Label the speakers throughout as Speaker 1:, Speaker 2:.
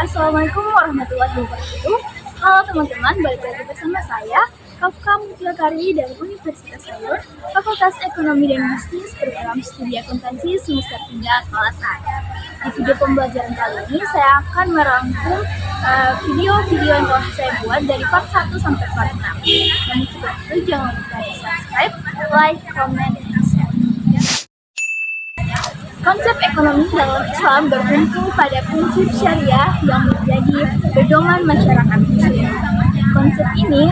Speaker 1: Assalamualaikum warahmatullahi wabarakatuh. Halo teman-teman, balik lagi bersama saya, Kafka Mutilakari dari Universitas Sayur, Fakultas Ekonomi dan Bisnis program studi akuntansi semester 3 kelas 1. Di video pembelajaran kali ini, saya akan merangkum video-video yang telah saya buat dari part 1 sampai part 6. Dan setelah itu, jangan lupa di subscribe, like, comment, dan share. Konsep ekonomi dalam Islam bertumpu pada prinsip syariah yang menjadi pedoman masyarakat Muslim. Konsep ini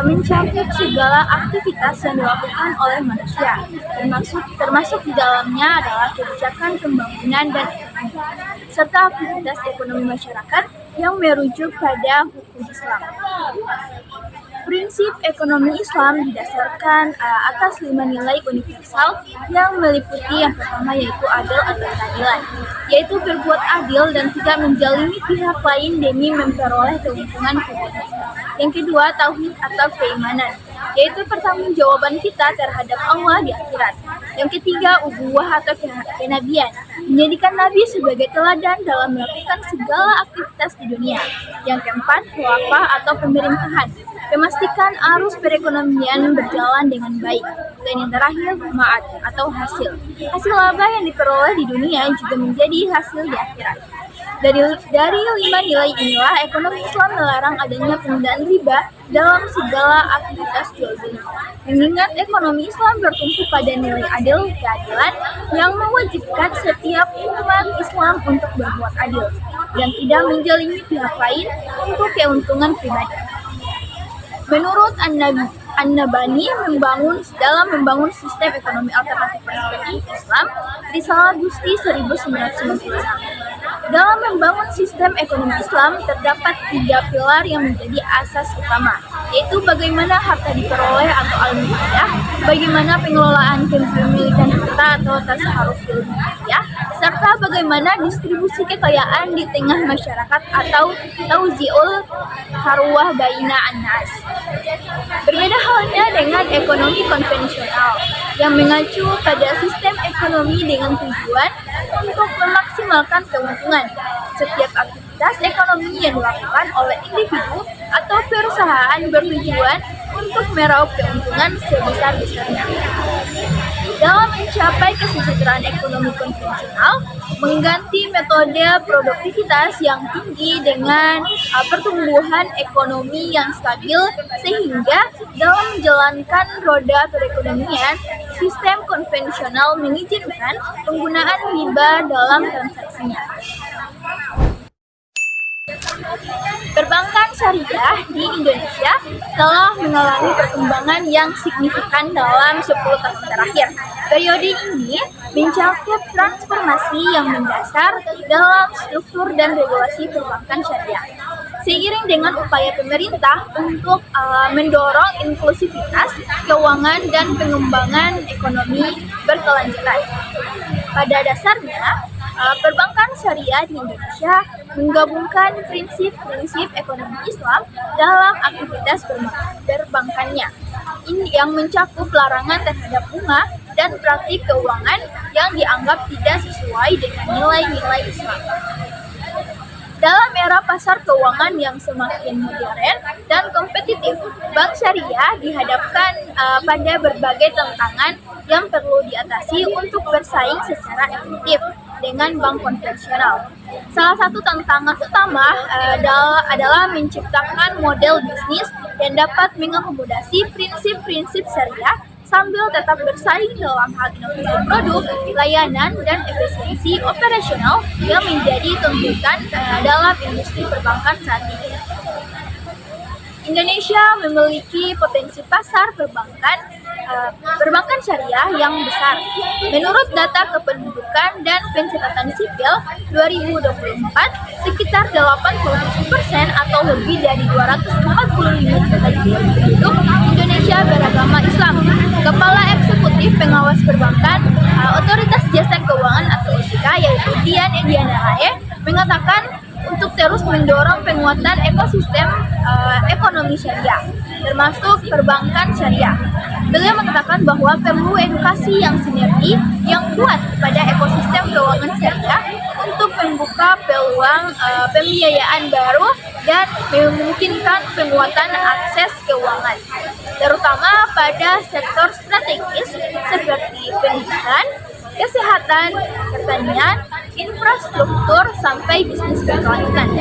Speaker 1: mencakup segala aktivitas yang dilakukan oleh manusia, termasuk di dalamnya adalah kebijakan pembangunan dan ekonomi, serta aktivitas ekonomi masyarakat yang merujuk pada hukum Islam. Prinsip ekonomi Islam didasarkan atas 5 nilai universal yang meliputi yang pertama yaitu adil atau keadilan, yaitu berbuat adil dan tidak menjalimi pihak lain demi memperoleh keuntungan pribadi. Yang kedua, tauhid atau keimanan, yaitu pertanggungjawaban kita terhadap Allah di akhirat. Yang ketiga, ubuwah atau kenabian, menjadikan Nabi sebagai teladan dalam melakukan segala aktivitas di dunia. Yang keempat, khilafah atau pemerintahan, memastikan arus perekonomian berjalan dengan baik. Dan yang terakhir, ma'ad atau hasil. Hasil laba yang diperoleh di dunia juga menjadi hasil di akhirat. Dari 5 nilai inilah ekonomi Islam melarang adanya penggunaan riba dalam segala aktivitas jual beli. Mengingat ekonomi Islam bertumpu pada nilai adil keadilan yang mewajibkan setiap umat Islam untuk berbuat adil dan tidak menjalimi pihak lain untuk keuntungan pribadi. Menurut An-Nabhani, dalam membangun sistem ekonomi alternatif perspektif Islam, Risalah Gusti 1996. Dalam membangun sistem ekonomi Islam, terdapat 3 pilar yang menjadi asas utama, yaitu bagaimana harta diperoleh atau al-mulkiyah, bagaimana pengelolaan kepemilikan harta atau tasarruf fil mulkiyah, serta bagaimana distribusi kekayaan di tengah masyarakat atau tauzi'ul harwah baina an-nas. Berbeda halnya dengan ekonomi konvensional yang mengacu pada sistem ekonomi dengan tujuan untuk memaksimalkan keuntungan. Setiap aktivitas ekonomi yang dilakukan oleh individu atau perusahaan bertujuan untuk meraup keuntungan sebesar-besarnya. Dalam mencapai kesejahteraan ekonomi konvensional, mengganti metode produktivitas yang tinggi dengan pertumbuhan ekonomi yang stabil, sehingga dalam menjalankan roda perekonomian, sistem konvensional mengizinkan penggunaan riba dalam transaksinya. Perbankan syariah di Indonesia telah mengalami perkembangan yang signifikan dalam 10 tahun terakhir. Periode ini mencakup transformasi yang mendasar dalam struktur dan regulasi perbankan syariah. Seiring dengan upaya pemerintah untuk mendorong inklusivitas keuangan dan pengembangan ekonomi berkelanjutan. Pada dasarnya, perbankan syariah di Indonesia menggabungkan prinsip-prinsip ekonomi Islam dalam aktivitas perbankannya, yang mencakup larangan terhadap bunga dan praktik keuangan yang dianggap tidak sesuai dengan nilai-nilai Islam. Dalam era pasar keuangan yang semakin modern dan kompetitif, bank syariah dihadapkan pada berbagai tantangan yang perlu diatasi untuk bersaing secara efektif dengan bank konvensional. Salah satu tantangan utama adalah menciptakan model bisnis yang dapat mengakomodasi prinsip-prinsip syariah sambil tetap bersaing dalam hal inovasi produk, layanan, dan efisiensi operasional yang menjadi tuntutan dalam industri perbankan saat ini. Indonesia memiliki potensi pasar perbankan syariah yang besar. Menurut data kependudukan dan pencatatan sipil 2024, sekitar 87% atau lebih dari 245 juta penduduk Indonesia beragama Islam. Kepala Eksekutif Pengawas Perbankan Otoritas Jasa Keuangan atau OJK, yaitu Dian Ediana Rae, mengatakan untuk terus mendorong penguatan ekosistem ekonomi syariah, termasuk perbankan syariah. Beliau mengatakan bahwa perlu edukasi yang sinergi yang kuat pada ekosistem keuangan syariah untuk membuka peluang pembiayaan baru dan memungkinkan penguatan akses keuangan, terutama pada sektor strategis seperti pendidikan, kesehatan, pertanian, infrastruktur, sampai bisnis berkelanjutan.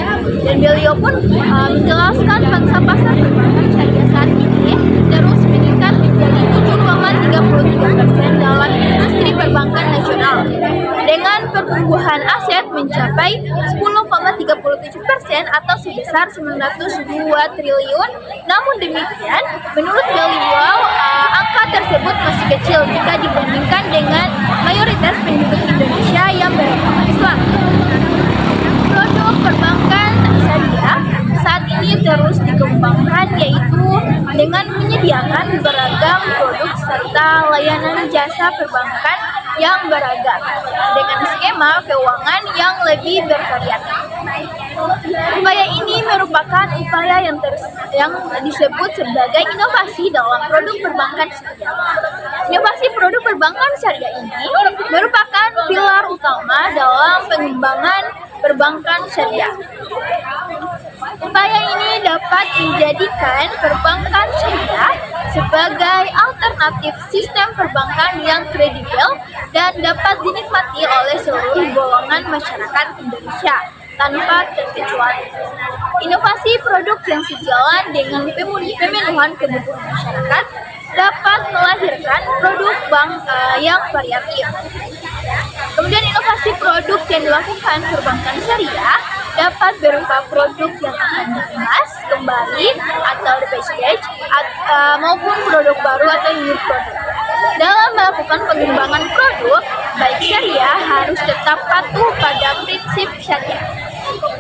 Speaker 1: Dan beliau pun menjelaskan pangsa pasar perbankan syariah saat ini terus meningkat menjadi 7,33% dalam industri perbankan nasional, dengan pertumbuhan aset mencapai 10,37% atau sebesar 902 triliun. Namun demikian, menurut beliau, angka tersebut masih kecil jika dibandingkan dengan mayoritas penduduk Indonesia yang beragama Islam. Produk perbankan syariah saat ini terus dikembangkan, yaitu dengan menyediakan beragam produk serta layanan jasa perbankan yang beragam dengan skema keuangan yang lebih bervariatif. Upaya ini merupakan upaya yang disebut sebagai inovasi dalam produk perbankan syariah. Inovasi produk perbankan syariah ini merupakan pilar utama dalam pengembangan perbankan syariah. Upaya ini dapat menjadikan perbankan syariah sebagai alternatif sistem perbankan yang kredibel dan dapat dinikmati oleh seluruh golongan masyarakat Indonesia tanpa terkecuali. Inovasi produk yang sejalan dengan pemenuhan kebutuhan masyarakat dapat melahirkan produk bank yang variatif. Kemudian inovasi produk yang dilakukan perbankan syariah dapat berupa produk yang akan dikemas kembali atau repackage maupun produk baru atau new produk. Dalam melakukan pengembangan produk, baik syariah harus tetap patuh pada prinsip syariah.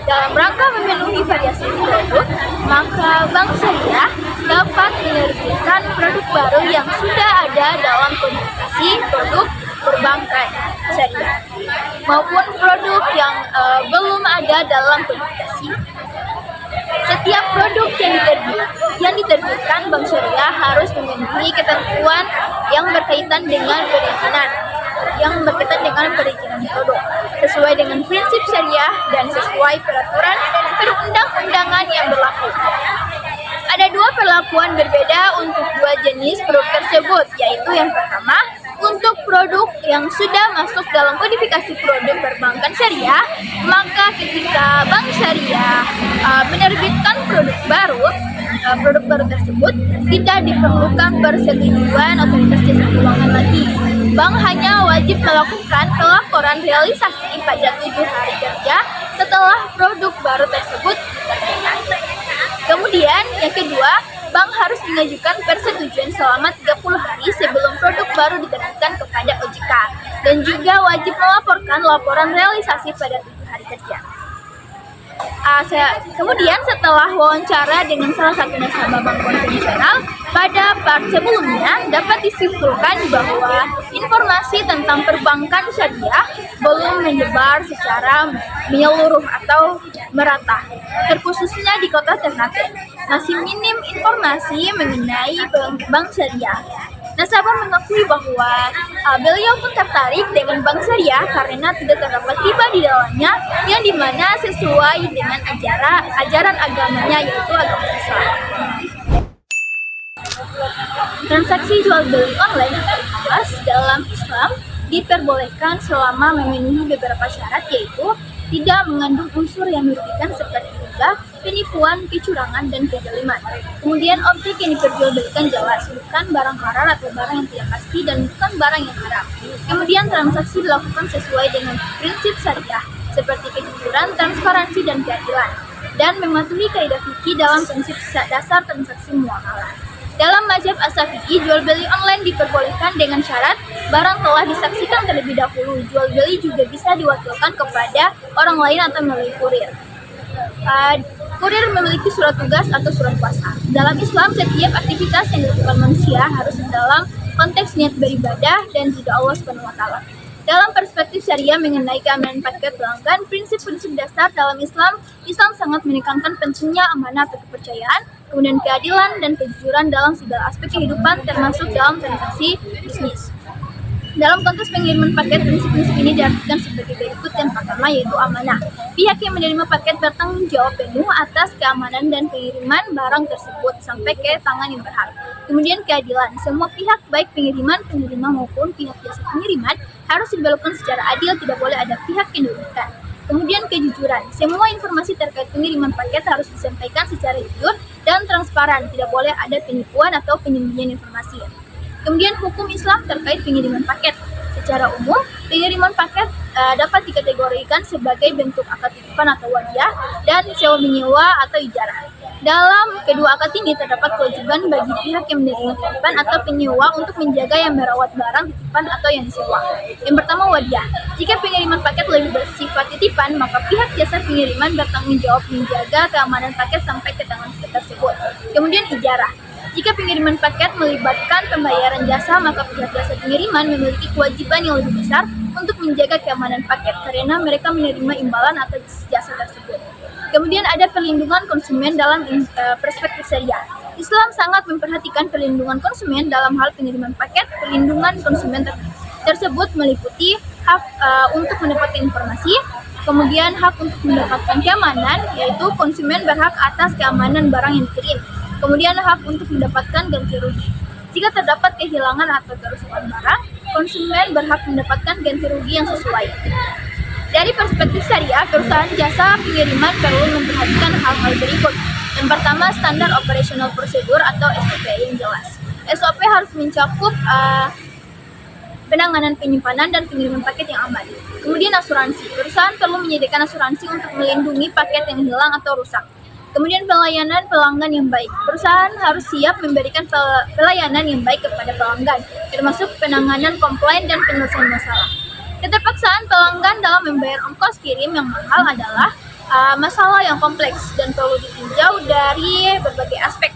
Speaker 1: Dalam rangka memenuhi variasi produk, maka bank syariah dapat menerbitkan produk baru yang sudah ada dalam komunikasi produk perbankan syariah maupun produk yang belum ada dalam komunikasi. Setiap produk yang diterbitkan bank syariah harus memenuhi ketentuan yang berkaitan dengan perizinan produk sesuai dengan prinsip syariah dan sesuai peraturan perundang-undangan yang berlaku. Ada dua perlakuan berbeda untuk dua jenis produk tersebut, yaitu yang pertama, untuk produk yang sudah masuk dalam kodifikasi produk perbankan syariah, maka ketika bank syariah menerbitkan produk baru tersebut tidak diperlukan persetujuan otoritas jasa keuangan lagi. Bank hanya wajib melakukan pelaporan realisasi pada 7 hari kerja setelah produk baru tersebut diterbitkan. Kemudian yang kedua, bank harus mengajukan persetujuan selama 30 hari sebelum produk baru diterbitkan kepada OJK dan juga wajib melaporkan laporan realisasi pada 7 hari kerja. Kemudian setelah wawancara dengan salah satu nasabah bank konvensional, pada part sebelumnya dapat disimpulkan bahwa informasi tentang perbankan syariah belum menyebar secara menyeluruh atau merata, terkhususnya di kota Ternate. Masih minim informasi mengenai bank syariah. Nasabah mengakui bahwa beliau pun tertarik dengan bank syariah karena tidak terdapat riba di dalamnya, yang dimana sesuai dengan ajaran agamanya, yaitu agama Islam. Transaksi jual beli online atau e-commerce dalam Islam diperbolehkan selama memenuhi beberapa syarat, yaitu tidak mengandung unsur yang merugikan seperti riba, penipuan, kecurangan, dan kezaliman. Kemudian objek yang diperjualbelikan jelas, bukan barang halal atau barang yang tidak pasti, dan bukan barang yang haram. Kemudian transaksi dilakukan sesuai dengan prinsip syariah seperti kejujuran, transparansi, dan keadilan, dan mematuhi kaidah fikih dalam prinsip dasar transaksi muamalah. Dalam mazhab Asy-Syafi'i, jual beli online diperbolehkan dengan syarat barang telah disaksikan terlebih dahulu. Jual beli juga bisa diwakilkan kepada orang lain atau melalui kurir. Kurir memiliki surat tugas atau surat kuasa. Dalam Islam, setiap aktivitas yang dilakukan manusia harus dalam konteks niat beribadah dan ridha Allah SWT. Dalam perspektif syariah mengenai keamanan paket pelanggan, prinsip-prinsip dasar dalam Islam sangat menekankan pentingnya amanah atau kepercayaan, kemudian keadilan dan kejujuran dalam segala aspek kehidupan, termasuk dalam transaksi bisnis. Dalam konteks pengiriman paket, prinsip-prinsip ini diartikan sebagai berikut. Yang pertama yaitu amanah. Pihak yang menerima paket bertanggung jawab penuh atas keamanan dan pengiriman barang tersebut sampai ke tangan yang berhak. Kemudian keadilan. Semua pihak baik pengiriman, penerima maupun pihak jasa pengiriman harus diperlakukan secara adil, tidak boleh ada pihak yang dirugikan. Kemudian kejujuran. Semua informasi terkait pengiriman paket harus disampaikan secara jujur dan transparan, tidak boleh ada penipuan atau penyembunyian informasi. Kemudian hukum Islam terkait pengiriman paket. Secara umum, pengiriman paket dapat dikategorikan sebagai bentuk akad titipan atau wadiah dan sewa menyewa atau ijarah. Dalam kedua akad ini terdapat kewajiban bagi pihak yang menerima titipan atau penyewa untuk menjaga yang merawat barang titipan atau yang disewa. Yang pertama wadiah. Jika pengiriman paket lebih bersifat titipan, maka pihak jasa pengiriman bertanggung jawab menjaga keamanan paket sampai ke tangan tersebut. Kemudian ijarah. Jika pengiriman paket melibatkan pembayaran jasa, maka pihak jasa pengiriman memiliki kewajiban yang lebih besar untuk menjaga keamanan paket karena mereka menerima imbalan atas jasa tersebut. Kemudian ada perlindungan konsumen dalam perspektif syariah. Islam sangat memperhatikan perlindungan konsumen dalam hal pengiriman paket. Perlindungan konsumen tersebut meliputi hak untuk mendapatkan informasi, kemudian hak untuk mendapatkan keamanan, yaitu konsumen berhak atas keamanan barang yang dikirim. Kemudian hak untuk mendapatkan ganti rugi. Jika terdapat kehilangan atau kerusakan barang, konsumen berhak mendapatkan ganti rugi yang sesuai. Dari perspektif syariah, perusahaan jasa pengiriman perlu memperhatikan hal-hal berikut. Yang pertama, standar operasional prosedur atau SOP yang jelas. SOP harus mencakup penanganan penyimpanan dan pengiriman paket yang aman. Kemudian asuransi. Perusahaan perlu menyediakan asuransi untuk melindungi paket yang hilang atau rusak. Kemudian pelayanan pelanggan yang baik. Perusahaan harus siap memberikan pelayanan yang baik kepada pelanggan, termasuk penanganan komplain dan penyelesaian masalah. Keterpaksaan pelanggan dalam membayar ongkos kirim yang mahal adalah masalah yang kompleks dan perlu ditinjau dari berbagai aspek.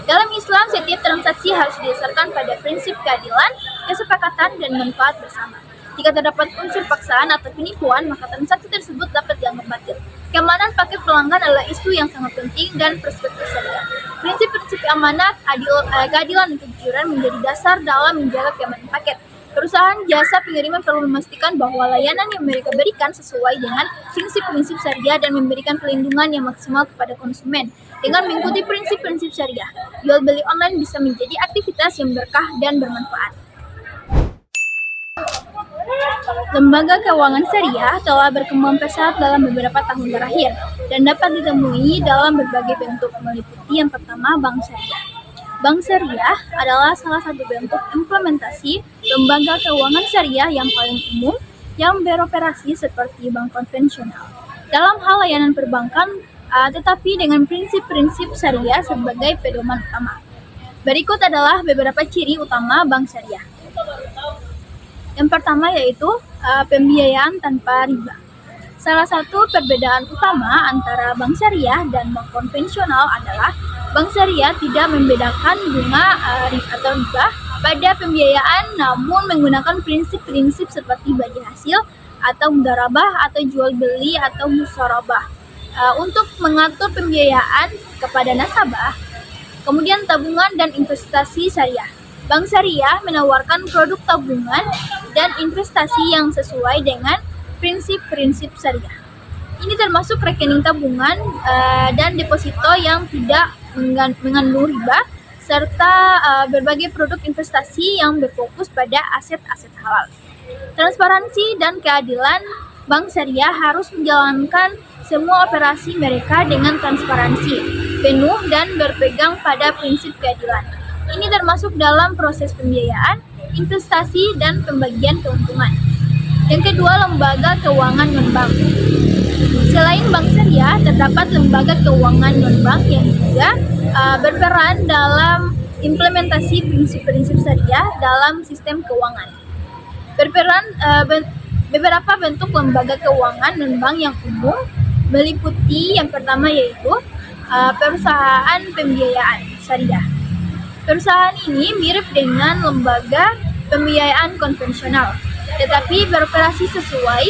Speaker 1: Dalam Islam, setiap transaksi harus didasarkan pada prinsip keadilan, kesepakatan, dan manfaat bersama. Jika terdapat unsur paksaan atau penipuan, maka transaksi tersebut dapat dianggap batil. Keamanan paket pelanggan adalah isu yang sangat penting dan perspektif syariah. Prinsip-prinsip amanah, keadilan, dan kejujuran menjadi dasar dalam menjaga keamanan paket. Perusahaan jasa pengiriman perlu memastikan bahwa layanan yang mereka berikan sesuai dengan prinsip-prinsip syariah dan memberikan perlindungan yang maksimal kepada konsumen. Dengan mengikuti prinsip-prinsip syariah, jual beli online bisa menjadi aktivitas yang berkah dan bermanfaat. Lembaga keuangan syariah telah berkembang pesat dalam beberapa tahun terakhir dan dapat ditemui dalam berbagai bentuk, meliputi yang pertama bank syariah. Bank syariah adalah salah satu bentuk implementasi lembaga keuangan syariah yang paling umum yang beroperasi seperti bank konvensional dalam hal layanan perbankan, tetapi dengan prinsip-prinsip syariah sebagai pedoman utama. Berikut adalah beberapa ciri utama bank syariah. Yang pertama yaitu pembiayaan tanpa riba. Salah satu perbedaan utama antara bank syariah dan bank konvensional adalah bank syariah tidak membedakan bunga atau riba pada pembiayaan, namun menggunakan prinsip-prinsip seperti bagi hasil atau mudharabah atau jual beli atau musharabah untuk mengatur pembiayaan kepada nasabah. Kemudian tabungan dan investasi syariah. Bank syariah menawarkan produk tabungan dan investasi yang sesuai dengan prinsip-prinsip syariah. Ini termasuk rekening tabungan dan deposito yang tidak mengandung riba, serta berbagai produk investasi yang berfokus pada aset-aset halal. Transparansi dan keadilan. Bank syariah harus menjalankan semua operasi mereka dengan transparansi penuh dan berpegang pada prinsip keadilan. Ini termasuk dalam proses pembiayaan, investasi, dan pembagian keuntungan. Yang kedua, lembaga keuangan non-bank. Selain bank syariah, terdapat lembaga keuangan non-bank yang juga berperan dalam implementasi prinsip-prinsip syariah dalam sistem keuangan. Beberapa bentuk lembaga keuangan non-bank yang umum meliputi yang pertama yaitu perusahaan pembiayaan syariah. Perusahaan ini mirip dengan lembaga pembiayaan konvensional, tetapi beroperasi sesuai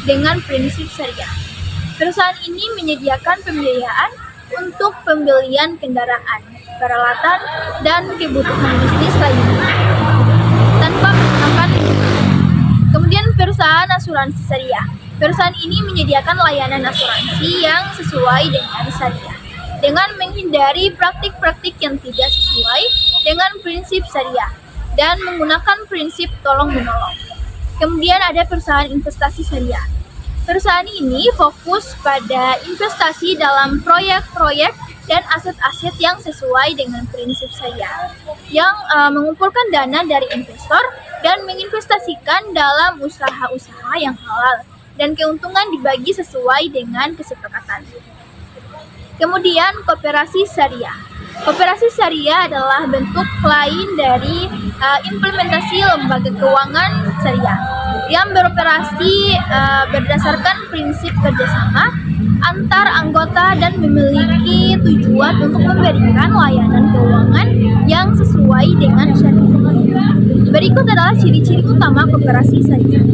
Speaker 1: dengan prinsip syariah. Perusahaan ini menyediakan pembiayaan untuk pembelian kendaraan, peralatan, dan kebutuhan bisnis lainnya, tanpa menggunakan perusahaan asuransi syariah. Perusahaan ini menyediakan layanan asuransi yang sesuai dengan syariah, dengan menghindari praktik-praktik yang tidak sesuai dengan prinsip syariah dan menggunakan prinsip tolong-menolong. Kemudian ada perusahaan investasi syariah. Perusahaan ini fokus pada investasi dalam proyek-proyek dan aset-aset yang sesuai dengan prinsip syariah, yang mengumpulkan dana dari investor dan menginvestasikan dalam usaha-usaha yang halal, dan keuntungan dibagi sesuai dengan kesepakatan. Kemudian koperasi syariah. Koperasi syariah adalah bentuk lain dari implementasi lembaga keuangan syariah yang beroperasi berdasarkan prinsip kerjasama antar anggota dan memiliki tujuan untuk memberikan layanan keuangan yang sesuai dengan syariah. Berikut adalah ciri-ciri utama koperasi syariah.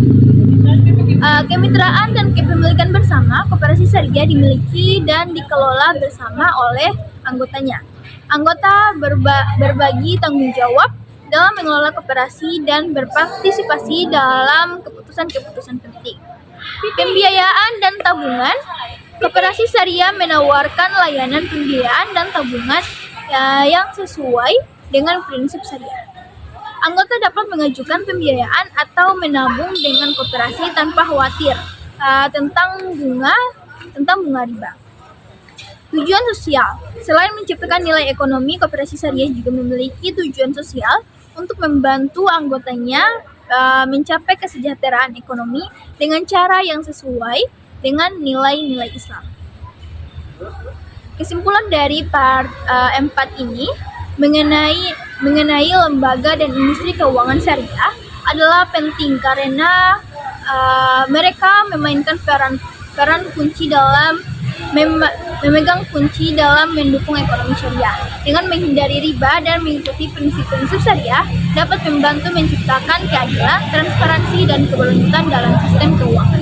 Speaker 1: Kemitraan dan kepemilikan bersama. Koperasi syariah dimiliki dan dikelola bersama oleh anggotanya. Anggota berbagi tanggung jawab dalam mengelola koperasi dan berpartisipasi dalam keputusan-keputusan penting. Pembiayaan dan tabungan. Koperasi syariah menawarkan layanan pembiayaan dan tabungan yang sesuai dengan prinsip syariah. Anggota dapat mengajukan pembiayaan atau menabung dengan koperasi tanpa khawatir tentang bunga riba. Tujuan sosial. Selain menciptakan nilai ekonomi, koperasi syariah juga memiliki tujuan sosial untuk membantu anggotanya mencapai kesejahteraan ekonomi dengan cara yang sesuai dengan nilai-nilai Islam. Kesimpulan dari part 4 ini mengenai lembaga dan industri keuangan syariah adalah penting karena mereka memainkan peran kunci dalam memegang kunci dalam mendukung ekonomi syariah. Dengan menghindari riba dan mengikuti prinsip-prinsip syariah dapat membantu menciptakan keadilan, transparansi, dan keberlanjutan dalam sistem keuangan.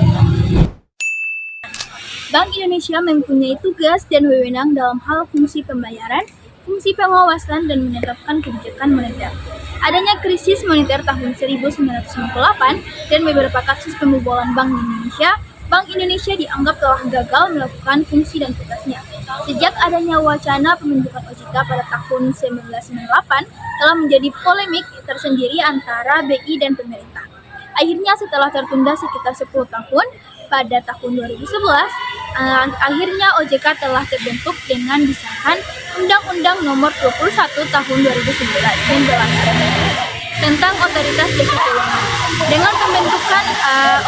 Speaker 1: Bank Indonesia mempunyai tugas dan wewenang dalam hal fungsi pembayaran, fungsi pengawasan, dan menetapkan kebijakan moneter. Adanya krisis moneter tahun 1998 dan beberapa kasus pembobolan Bank Indonesia, Bank Indonesia dianggap telah gagal melakukan fungsi dan tugasnya. Sejak adanya wacana pembentukan OJK pada tahun 1998 telah menjadi polemik tersendiri antara BI dan pemerintah. Akhirnya setelah tertunda sekitar 10 tahun, pada tahun 2011, akhirnya OJK telah terbentuk dengan disahkan Undang-Undang Nomor 21 Tahun 2019 dan berlaku tentang Otoritas Jasa Keuangan. Dengan pembentukan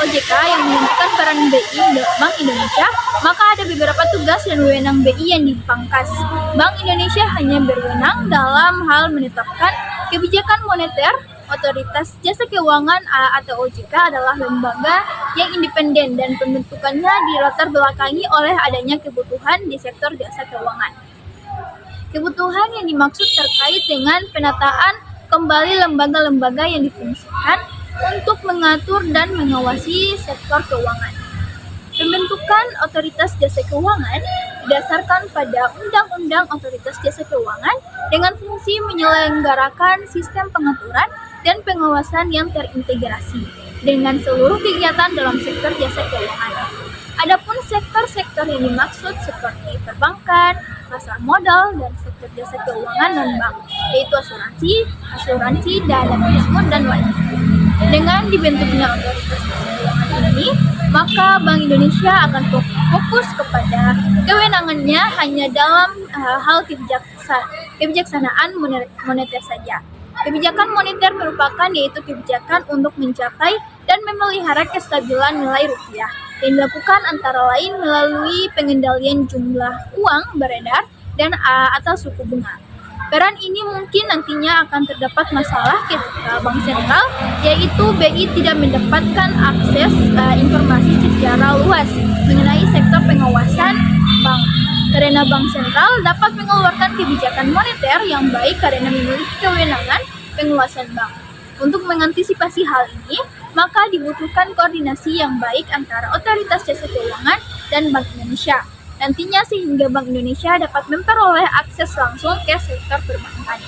Speaker 1: OJK yang menentukan peran BI Bank Indonesia, maka ada beberapa tugas dan wewenang BI yang dipangkas. Bank Indonesia hanya berwenang dalam hal menetapkan kebijakan moneter. Otoritas Jasa Keuangan atau OJK adalah lembaga yang independen dan pembentukannya dilatar belakangi oleh adanya kebutuhan di sektor jasa keuangan. Kebutuhan yang dimaksud terkait dengan penataan kembali lembaga-lembaga yang difungsikan untuk mengatur dan mengawasi sektor keuangan. Pembentukan Otoritas Jasa Keuangan didasarkan pada Undang-Undang Otoritas Jasa Keuangan dengan fungsi menyelenggarakan sistem pengaturan dan pengawasan yang terintegrasi dengan seluruh kegiatan dalam sektor jasa keuangan. Adapun sektor-sektor yang dimaksud seperti perbankan, pasar modal, dan sektor jasa keuangan non-bank, yaitu asuransi, dana pensiun, dan lainnya. Dengan dibentuknya otoritas jasa keuangan ini, maka Bank Indonesia akan fokus kepada kewenangannya hanya dalam hal kebijaksanaan moneter saja. Kebijakan moneter merupakan yaitu kebijakan untuk mencapai dan memelihara kestabilan nilai rupiah yang dilakukan antara lain melalui pengendalian jumlah uang beredar dan atau suku bunga. Peran ini mungkin nantinya akan terdapat masalah ketika Bank Sentral, yaitu BI tidak mendapatkan akses informasi secara luas mengenai sektor pengawasan bank. Karena Bank Sentral dapat mengeluarkan kebijakan moneter yang baik karena memiliki kewenangan pengawasan bank. Untuk mengantisipasi hal ini, maka dibutuhkan koordinasi yang baik antara Otoritas Jasa Keuangan dan Bank Indonesia. Nantinya sehingga Bank Indonesia dapat memperoleh akses langsung ke sektor perbankan.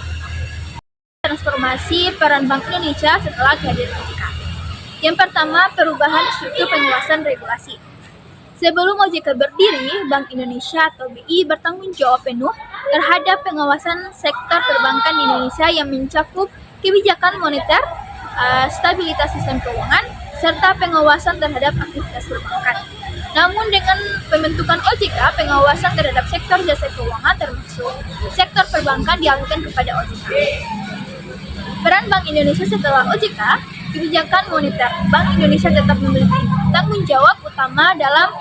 Speaker 1: Transformasi peran Bank Indonesia setelah kehadiran OJK. Yang pertama, perubahan struktur pengawasan regulasi. Sebelum OJK berdiri, Bank Indonesia atau BI bertanggung jawab penuh terhadap pengawasan sektor perbankan di Indonesia yang mencakup kebijakan moneter, stabilitas sistem keuangan, serta pengawasan terhadap aktivitas perbankan. Namun dengan pembentukan OJK, pengawasan terhadap sektor jasa keuangan termasuk sektor perbankan dialihkan kepada OJK. Peran Bank Indonesia setelah OJK, kebijakan moneter. Bank Indonesia tetap memiliki tanggung jawab utama dalam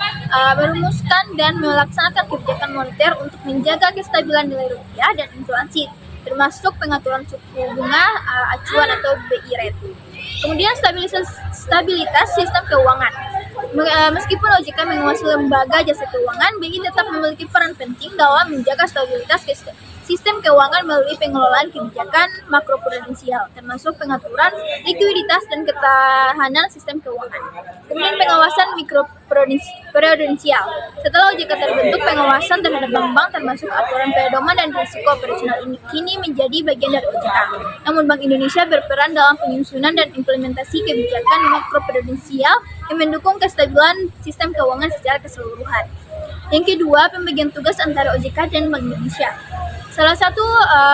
Speaker 1: merumuskan dan melaksanakan kebijakan moneter untuk menjaga kestabilan nilai rupiah dan inflasi, termasuk pengaturan suku bunga acuan atau BI rate. Kemudian stabilitas sistem keuangan. Meskipun OJK menguasai lembaga jasa keuangan, BI tetap memiliki peran penting dalam menjaga stabilitas sistem keuangan melalui pengelolaan kebijakan makroprudensial, termasuk pengaturan likuiditas dan ketahanan sistem keuangan. Kemudian pengawasan mikroprudensial. Setelah OJK terbentuk, pengawasan terhadap bank-bank termasuk aturan pedoman dan risiko operasional ini kini menjadi bagian dari OJK. Namun Bank Indonesia berperan dalam penyusunan dan implementasi kebijakan makroprudensial yang mendukung kestabilan sistem keuangan secara keseluruhan. Yang kedua, pembagian tugas antara OJK dan Bank Indonesia. Salah satu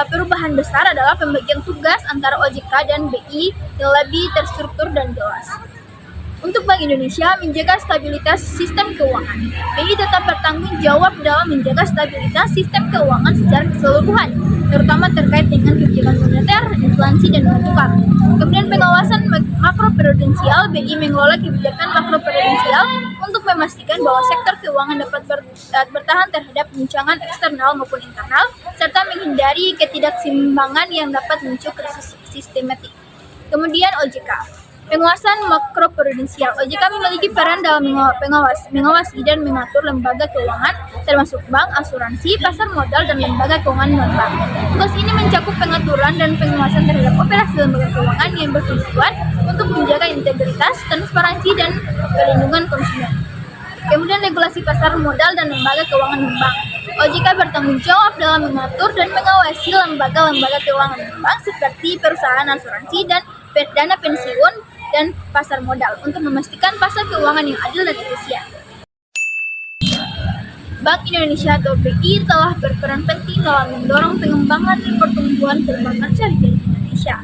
Speaker 1: perubahan besar adalah pembagian tugas antara OJK dan BI yang lebih terstruktur dan jelas. Untuk Bank Indonesia menjaga stabilitas sistem keuangan, BI tetap bertanggung jawab dalam menjaga stabilitas sistem keuangan secara keseluruhan, terutama terkait dengan kebijakan moneter, inflasi, dan nilai tukar. Kemudian pengawasan makroprudensial, BI mengelola kebijakan makroprudensial untuk memastikan bahwa sektor keuangan dapat bertahan terhadap guncangan eksternal maupun internal, serta menghindari ketidakseimbangan yang dapat memicu krisis sistematik. Kemudian OJK. Pengawasan makroprudensial. OJK memiliki peran dalam mengawasi dan mengatur lembaga keuangan, termasuk bank, asuransi, pasar modal, dan lembaga keuangan non-bank. Tugas ini mencakup pengaturan dan pengawasan terhadap operasi lembaga keuangan yang bertujuan untuk menjaga integritas, transparansi, dan perlindungan konsumen. Kemudian regulasi pasar modal dan lembaga keuangan non-bank. OJK bertanggung jawab dalam mengatur dan mengawasi lembaga-lembaga keuangan non-bank seperti perusahaan asuransi dan dana pensiun dan pasar modal untuk memastikan pasar keuangan yang adil dan efisien. Bank Indonesia atau BI telah berperan penting dalam mendorong pengembangan dan pertumbuhan perbankan syariah di Indonesia.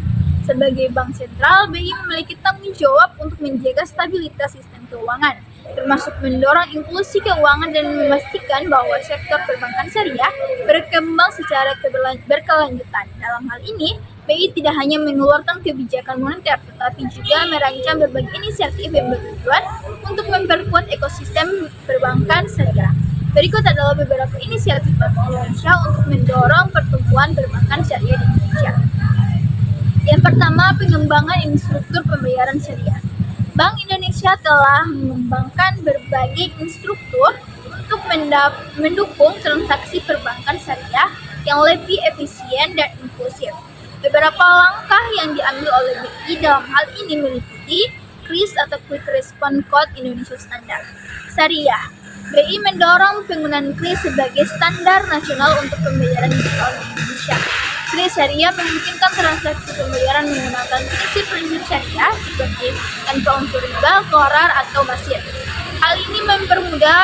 Speaker 1: Sebagai bank sentral, BI memiliki tanggung jawab untuk menjaga stabilitas sistem keuangan, termasuk mendorong inklusi keuangan dan memastikan bahwa sektor perbankan syariah berkembang secara berkelanjutan. Dalam hal ini, BI tidak hanya mengeluarkan kebijakan moneter, tetapi juga merancang berbagai inisiatif yang bertujuan untuk memperkuat ekosistem perbankan syariah. Berikut adalah beberapa inisiatif Bank Indonesia untuk mendorong pertumbuhan perbankan syariah di Indonesia. Yang pertama, pengembangan instruktur pembayaran syariah. Bank Indonesia telah mengembangkan berbagai instruktur untuk mendukung transaksi perbankan syariah yang lebih efisien dan inklusif. Beberapa langkah yang diambil oleh BI dalam hal ini meliputi KRIS atau Quick Response Code Indonesia Standard. Syariah. BI mendorong penggunaan KRIS sebagai standar nasional untuk pembayaran digital di Indonesia. KRIS syariah memungkinkan transaksi pembayaran menggunakan prinsip-prinsip syariah seperti tanpa unsur riba, qorar, atau masjid. Hal ini mempermudah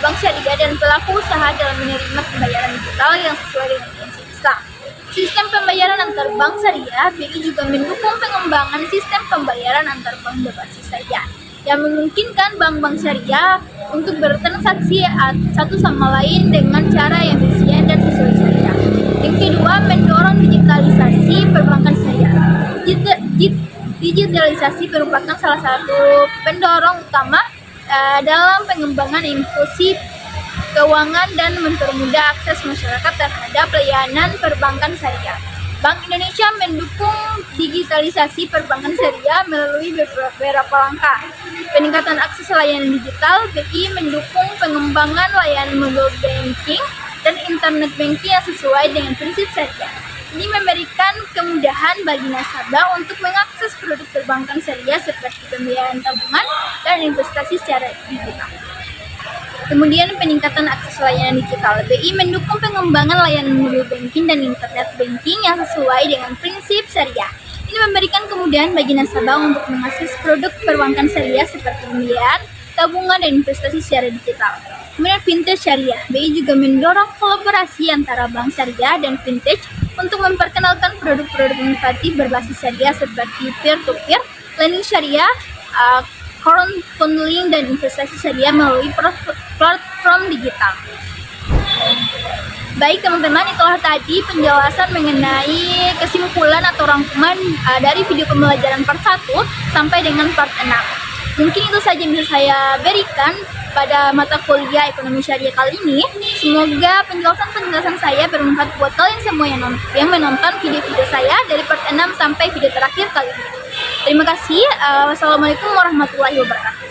Speaker 1: bank syariah dan pelaku usaha dalam menerima pembayaran digital yang sesuai dengan prinsip Islam. Sistem pembayaran antar bank syariah, BI juga mendukung pengembangan sistem pembayaran antar bank berbasis syariah yang memungkinkan bank-bank syariah untuk bertransaksi satu sama lain dengan cara yang efisien dan sesuai syariah. Yang kedua, mendorong digitalisasi perbankan syariah. Digitalisasi merupakan salah satu pendorong utama dalam pengembangan inklusi keuangan dan mempermudah akses masyarakat terhadap layanan perbankan syariah. Bank Indonesia mendukung digitalisasi perbankan syariah melalui beberapa langkah. Peningkatan akses layanan digital, BI mendukung pengembangan layanan mobile banking dan internet banking yang sesuai dengan prinsip syariah. Ini memberikan kemudahan bagi nasabah untuk mengakses produk perbankan syariah seperti pembiayaan tabungan dan investasi secara digital. Kemudian peningkatan akses layanan digital. BI mendukung pengembangan layanan mobile banking dan internet banking yang sesuai dengan prinsip syariah. Ini memberikan kemudahan bagi nasabah untuk mengakses produk perbankan syariah seperti pembiayaan, tabungan, dan investasi secara digital. Kemudian Vintage Syariah, BI juga mendorong kolaborasi antara bank syariah dan Vintage untuk memperkenalkan produk-produk inovatif berbasis syariah seperti peer-to-peer, lending syariah, crowdfunding, dan investasi syariah melalui platform digital. Baik teman-teman, itulah tadi penjelasan mengenai kesimpulan atau rangkuman dari video pembelajaran part 1 sampai dengan part 6. Mungkin itu saja yang bisa saya berikan pada mata kuliah ekonomi syariah kali ini. Semoga penjelasan saya bermanfaat buat kalian semua yang menonton video-video saya dari part 6 sampai video terakhir kali ini. Terima kasih. Wassalamualaikum warahmatullahi wabarakatuh.